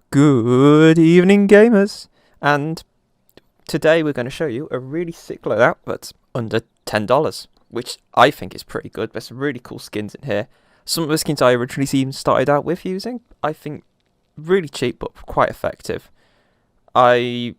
Good evening, gamers, and today we're going to show you a really sick loadout that's under $10, which I think is pretty good. There's some really cool skins in here. Some of the skins I originally even started out with using, I think really cheap but quite effective. I'm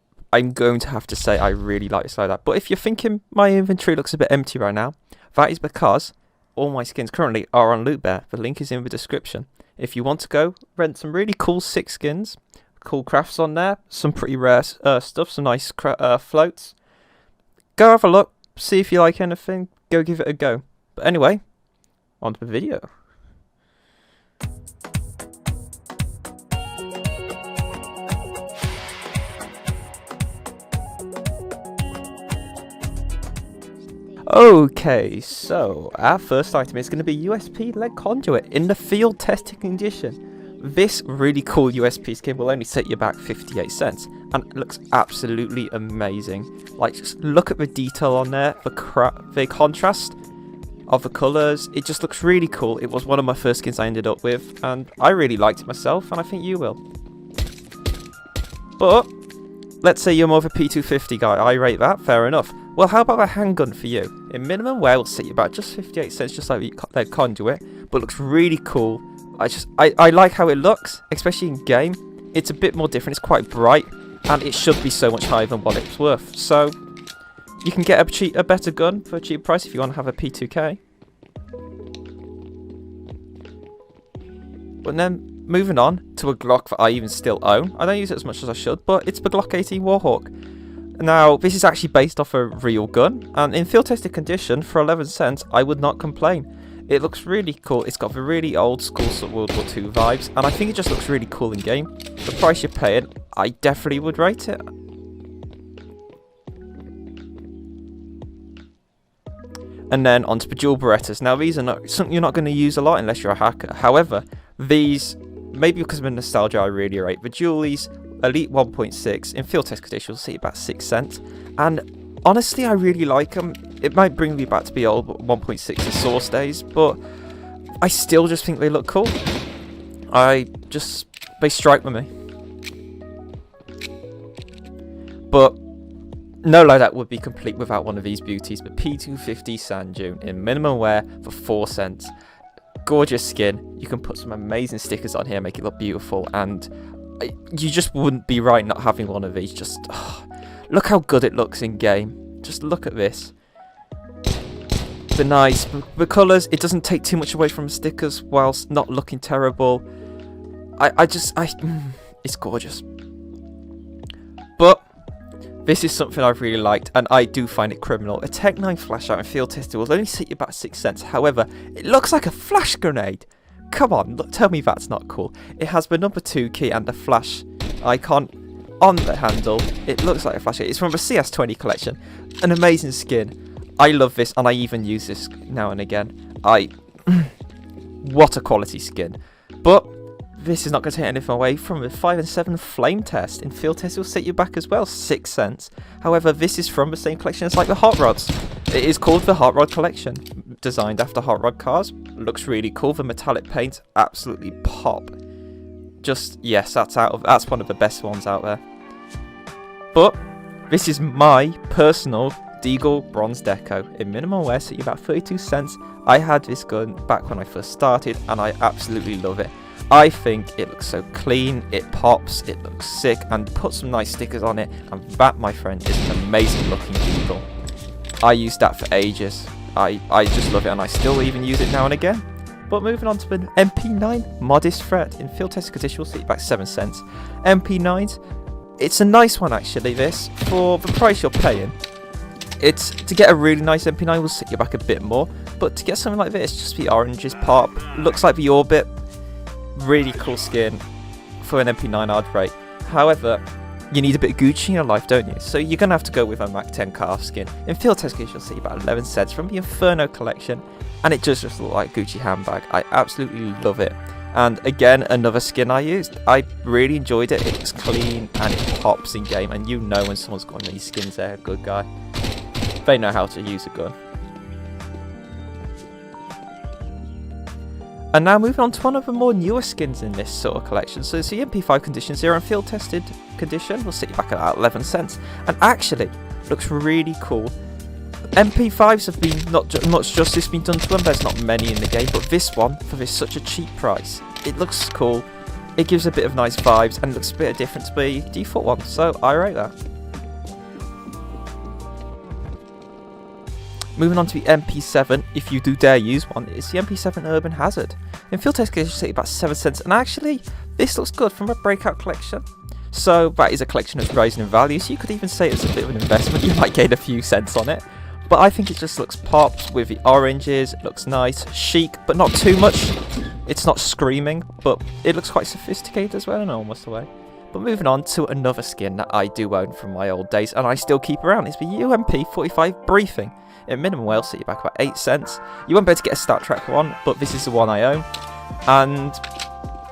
going to have to say I really like this loadout, but if you're thinking my inventory looks a bit empty right now, that is because all my skins currently are on Loot Bear. The link is in the description. If you want to go rent some really cool sick skins, cool crafts on there, some pretty rare stuff, some nice floats, go have a look, see if you like anything, go give it a go. But anyway, on to the video. Okay, so our first item is going to be USP leg conduit in the field testing condition. This really cool USP skin will only set you back 58 cents and it looks absolutely amazing. Like, just look at the detail on there, the contrast of the colours, it just looks really cool. It was one of my first skins I ended up with and I really liked it myself and I think you will. But let's say you're more of a P250 guy, I rate that, fair enough. Well, how about a handgun for you? In minimum wear will set you back just 58 cents, just like the conduit, but looks really cool. I like how it looks, especially in game. It's a bit more different, it's quite bright, and it should be so much higher than what it's worth. So, you can get a better gun for a cheap price if you want to have a P2K. But then, moving on to a Glock that I even still own. I don't use it as much as I should, but it's the Glock 18 Warhawk. Now, this is actually based off a real gun, and in field tested condition, for 11 cents, I would not complain. It looks really cool, it's got the really old school sort of World War II vibes, and I think it just looks really cool in game. The price you're paying, I definitely would rate it. And then onto the dual Berettas. Now, these are not something you're not going to use a lot unless you're a hacker. However, these, maybe because of the nostalgia, I really rate. The dualies, Elite 1.6 in field test conditions will see about 6 cents, and honestly I really like them. It might bring me back to the old 1.6 in source days, but I still just think they look cool. They strike with me. But no loadout would be complete without one of these beauties. The P250 Sand Dune in minimum wear for 4 cents. Gorgeous skin. You can put some amazing stickers on here, make it look beautiful, and you just wouldn't be right not having one of these. Just look how good it looks in game. Just look at this. The colours, it doesn't take too much away from stickers whilst not looking terrible. It's gorgeous. But this is something I've really liked, and I do find it criminal. A Tech 9 flash out in field testing will only set you about 6 cents. However, it looks like a flash grenade. Come on, tell me that's not cool. It has the number 2 key and the flash icon on the handle. It looks like a flash. It's from the CS20 collection. An amazing skin. I love this, and I even use this now and again. What a quality skin. But this is not going to take anything away from the 5 and 7 flame test. In field test, it will set you back as well, 6 cents. However, this is from the same collection as like the Hot Rods. It is called the Hot Rod Collection, designed after Hot Rod cars. Looks really cool. The metallic paint absolutely pop. Just, yes, that's one of the best ones out there. But this is my personal Deagle Bronze Deco. In minimum wear, set you about 32 cents. I had this gun back when I first started, and I absolutely love it. I think it looks so clean, it pops, it looks sick, and put some nice stickers on it, and that, my friend, is an amazing looking Deagle. I used that for ages. I just love it, and I still even use it now and again. But moving on to an MP9 Modest Threat. In field test condition, we'll see back 7 cents. MP9s, it's a nice one actually, this. For the price you're paying, it's to get a really nice MP9 will set you back a bit more. But to get something like this, just the oranges pop. Looks like the Orbit. Really cool skin for an MP9 I'd rate. However, you need a bit of Gucci in your life, don't you? So you're going to have to go with a Mac 10 calf skin. In field test conditions, you'll see about 11 cents from the Inferno collection. And it does just look like a Gucci handbag. I absolutely love it. And again, another skin I used. I really enjoyed it. It looks clean and it pops in game. And you know when someone's got one of these skins, they're a good guy. They know how to use a gun. And now moving on to one of the more newer skins in this sort of collection. So it's the MP5 Conditions here, and field tested condition will set you back at about 11 cents. And actually, looks really cool. MP5s have been not much justice been done to them. There's not many in the game, but this one, for this such a cheap price, it looks cool. It gives a bit of nice vibes and looks a bit different to the default one, so I rate that. Moving on to the MP7, if you do dare use one, it's the MP7 Urban Hazard. In field test conditions, it's about 7 cents, and actually, this looks good from a breakout collection. So that is a collection that's rising in value, so you could even say it's a bit of an investment. You might gain a few cents on it. But I think it just looks popped with the oranges, it looks nice, chic, but not too much. It's not screaming, but it looks quite sophisticated as well in almost a way. But moving on to another skin that I do own from my old days, and I still keep around, it's the UMP45 Briefing. In minimum whale, set you back about 8 cents. You won't be able to get a Stat Track one, but this is the one I own. And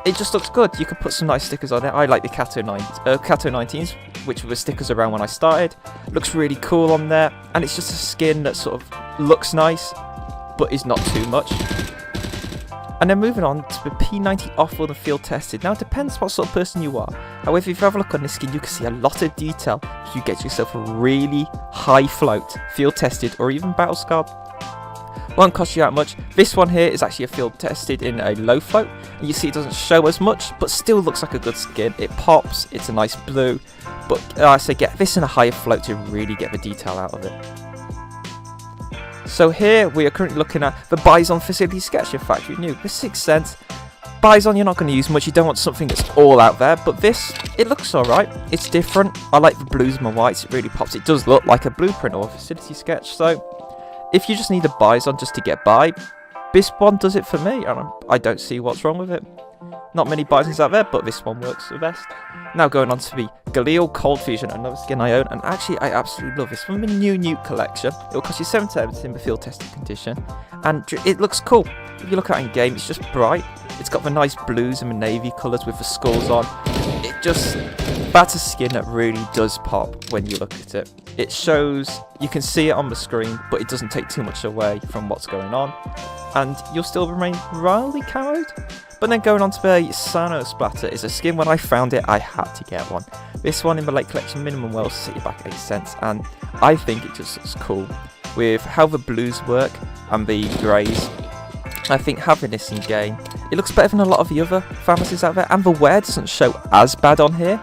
it just looks good. You could put some nice stickers on it. I like the Kato 19s, which were the stickers around when I started. Looks really cool on there, and it's just a skin that sort of looks nice, but is not too much. And then moving on to the P90 off-road and field tested. Now it depends what sort of person you are. However, if you have a look on this skin, you can see a lot of detail. If you get yourself a really high float, field tested, or even battle scarred, won't cost you that much. This one here is actually a field tested in a low float, and you see it doesn't show as much, but still looks like a good skin. It pops, it's a nice blue, but I say get this in a higher float to really get the detail out of it. So here we are currently looking at the Bison Facility Sketch, in factory new, for 6 cents. Bison you're not going to use much, you don't want something that's all out there, but this, it looks alright, it's different. I like the blues and the whites, it really pops. It does look like a blueprint or a facility sketch, so if you just need a Bison just to get by, this one does it for me, and I don't see what's wrong with it. Not many Bisons out there, but this one works the best. Now going on to the Galil Cold Fusion, another skin I own, and actually I absolutely love this from the new Nuke collection. It will cost you 7 cents in the field tested condition, and it looks cool. If you look at it in game, it's just bright. It's got the nice blues and the navy colours with the skulls on. That's a skin that really does pop when you look at it. It shows, you can see it on the screen, but it doesn't take too much away from what's going on, and you'll still remain mildly cowed. But then going on to the Sano Splatter is a skin. When I found it, I had to get one. This one in the late collection, minimum well, set you back 8 cents, and I think it just looks cool with how the blues work and the greys. I think having this in game, it looks better than a lot of the other pharmacies out there, and the wear doesn't show as bad on here.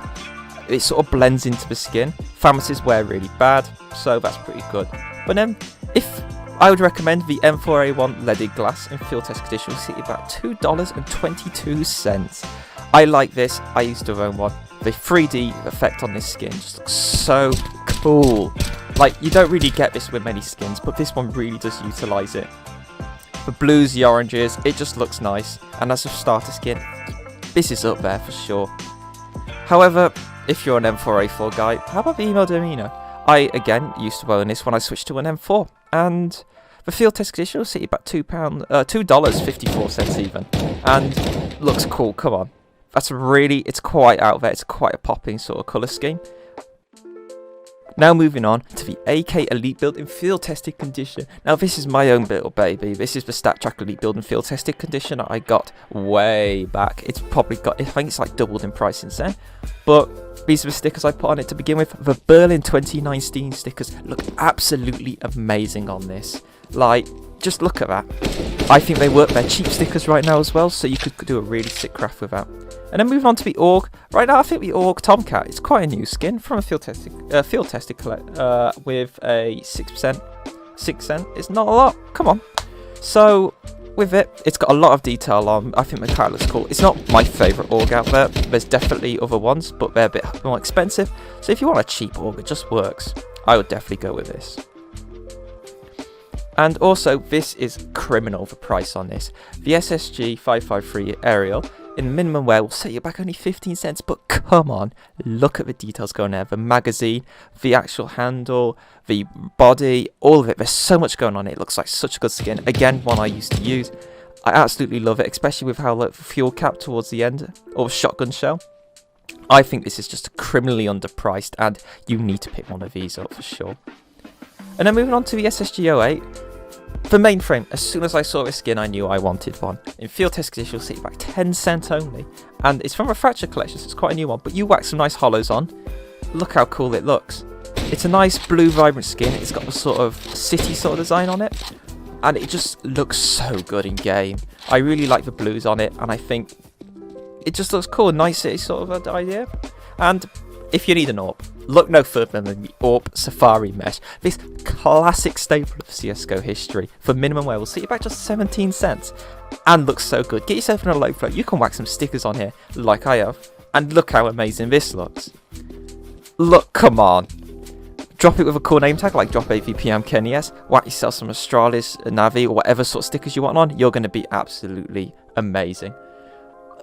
It sort of blends into the skin. Pharmacies wear really bad, so that's pretty good. But then, if I would recommend the M4A1 leaded glass in field test condition, will set you about $2.22. I like this, I used to own one. The 3D effect on this skin just looks so cool. Like, you don't really get this with many skins, but this one really does utilise it. The blues, the oranges, it just looks nice. And as a starter skin, this is up there for sure. However, if you're an M4A4 guy, how about the Emo Domino? I, again, used to own this when I switched to an M4. And the field test condition will set you about $2.54 even. And looks cool, come on. That's really, it's quite out there, it's quite a popping sort of colour scheme. Now moving on to the AK Elite build in field tested condition. Now this is my own little baby. This is the Stat Track Elite build in field tested condition that I got way back. It's probably got, I think it's like doubled in price since then. But these are the stickers I put on it to begin with. The Berlin 2019 stickers look absolutely amazing on this. Like, just look at that. I think they work. They're cheap stickers right now as well, so you could do a really sick craft with that. And then moving on to the Org. Right now, I think the Org Tomcat is quite a new skin from a field tested with a 6%. 6 cents. It's not a lot. Come on. So with it, it's got a lot of detail on. I think the car looks cool. It's not my favourite Org out there. There's definitely other ones, but they're a bit more expensive. So if you want a cheap Org, it just works. I would definitely go with this. And also, this is criminal, the price on this. The SSG 553 aerial in minimum wear will set you back only 15 cents, but come on, look at the details going there. The magazine, the actual handle, the body, all of it. There's so much going on. It looks like such a good skin. Again, one I used to use. I absolutely love it, especially with how like, the fuel cap towards the end, or shotgun shell. I think this is just criminally underpriced, and you need to pick one of these up for sure. And then moving on to the SSG 08. For mainframe, as soon as I saw this skin, I knew I wanted one. In field test condition, you'll see it back 10 cents only. And it's from a Fracture collection, so it's quite a new one. But you whack some nice hollows on. Look how cool it looks. It's a nice blue vibrant skin. It's got a sort of city sort of design on it. And it just looks so good in game. I really like the blues on it. And I think it just looks cool. Nice city sort of an idea. And if you need an AWP, look no further than the AWP Safari Mesh. This classic staple of CSGO history for minimum wear will set you back just 17 cents. And looks so good. Get yourself in a low float. You can whack some stickers on here like I have. And look how amazing this looks. Look, come on. Drop it with a cool name tag like drop AVPM Kenny S. Whack yourself some Astralis, Navi, or whatever sort of stickers you want on. You're going to be absolutely amazing.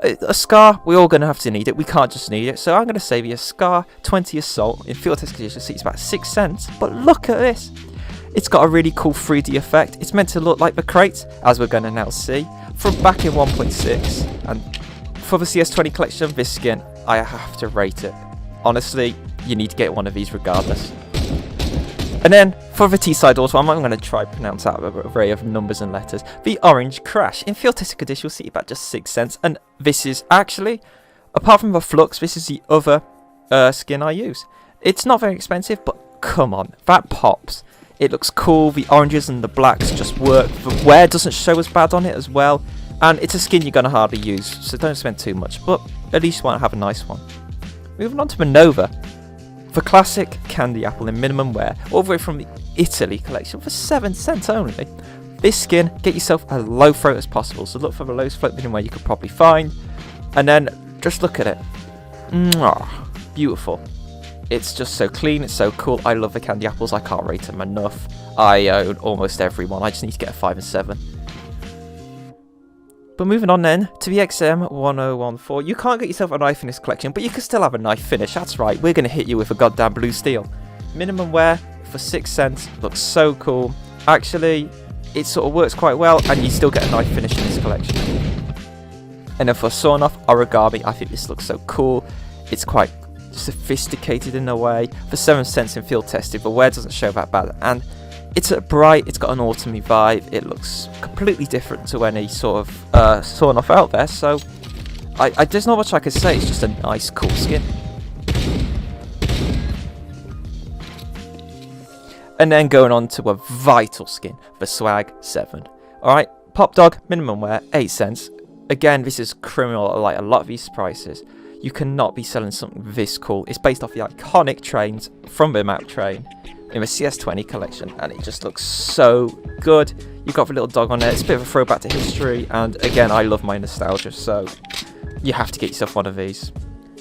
A Scar, we're all going to have to need it. We can't just need it. So I'm going to save you a Scar 20 Assault in field test conditions. It's about 6 cents. But look at this. It's got a really cool 3D effect. It's meant to look like the crates, as we're going to now see, from back in 1.6. And for the CS20 collection, this skin, I have to rate it. Honestly, you need to get one of these regardless. And then, for the T-side also, I'm going to try to pronounce out an array of numbers and letters. The Orange Crash. In field testing condition, you'll see about just 6 cents. And this is actually, apart from the Flux, this is the other skin I use. It's not very expensive, but come on, that pops. It looks cool. The oranges and the blacks just work. The wear doesn't show as bad on it as well. And it's a skin you're going to hardly use, so don't spend too much. But at least you want to have a nice one. Moving on to Manova. For classic candy apple in minimum wear, all the way from the Italy collection for 7 cents only. This skin, get yourself as low float as possible, so look for the lowest float minimum wear you could probably find. And then, just look at it. Mwah, beautiful. It's just so clean, it's so cool. I love the candy apples, I can't rate them enough. I own almost every one, I just need to get a 5 and 7. But moving on then to the XM1014. You can't get yourself a knife in this collection, but you can still have a knife finish. That's right, we're going to hit you with a goddamn blue steel. Minimum wear for 6 cents. Looks so cool. Actually, it sort of works quite well, and you still get a knife finish in this collection. And then for sawn off Origami, I think this looks so cool. It's quite sophisticated in a way. For 7 cents in field tested, the wear doesn't show that bad. And it's bright, it's got an autumny vibe, it looks completely different to any sort of sawn off out there, so there's not much I can say, it's just a nice cool skin. And then going on to a vital skin, the Swag 7. Alright, Pop Dog, minimum wear, 8 cents. Again, this is criminal like a lot of these prices. You cannot be selling something this cool. It's based off the iconic trains from the map train in the CS20 collection, and it just looks so good. You've got the little dog on there. It's a bit of a throwback to history, and again, I love my nostalgia, so you have to get yourself one of these.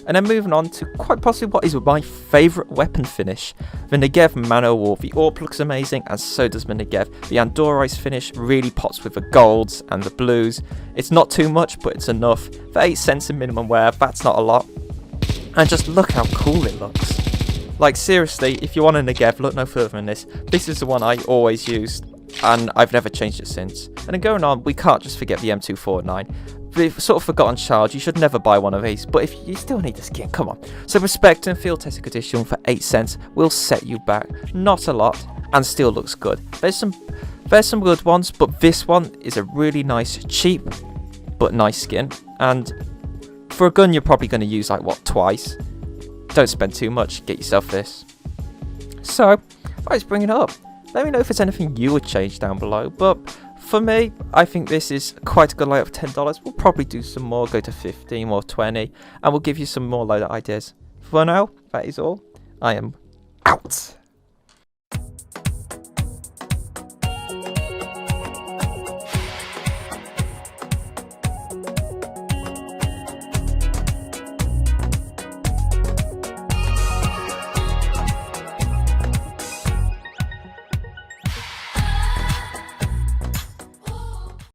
And then moving on to quite possibly what is my favourite weapon finish, the Negev Manowar. The AWP looks amazing, and so does the Negev. The Andorize finish really pops with the golds and the blues. It's not too much, but it's enough. For 8 cents in minimum wear, that's not a lot. And just look how cool it looks. Like seriously, if you want a Negev, look no further than this. This is the one I always used, and I've never changed it since. And then going on, we can't just forget the M249. The sort of forgotten child, you should never buy one of these, but if you still need a skin, come on. So Respect and Field Testing Condition for 8 cents will set you back. Not a lot, and still looks good. There's some good ones, but this one is a really nice, cheap, but nice skin. And for a gun, you're probably going to use like, what, twice? Don't spend too much, get yourself this. So, let's bring it up. Let me know if there's anything you would change down below, but for me, I think this is quite a good layout for $10. We'll probably do some more, go to 15 or 20, and we'll give you some more loadout ideas. For now, that is all. I am out.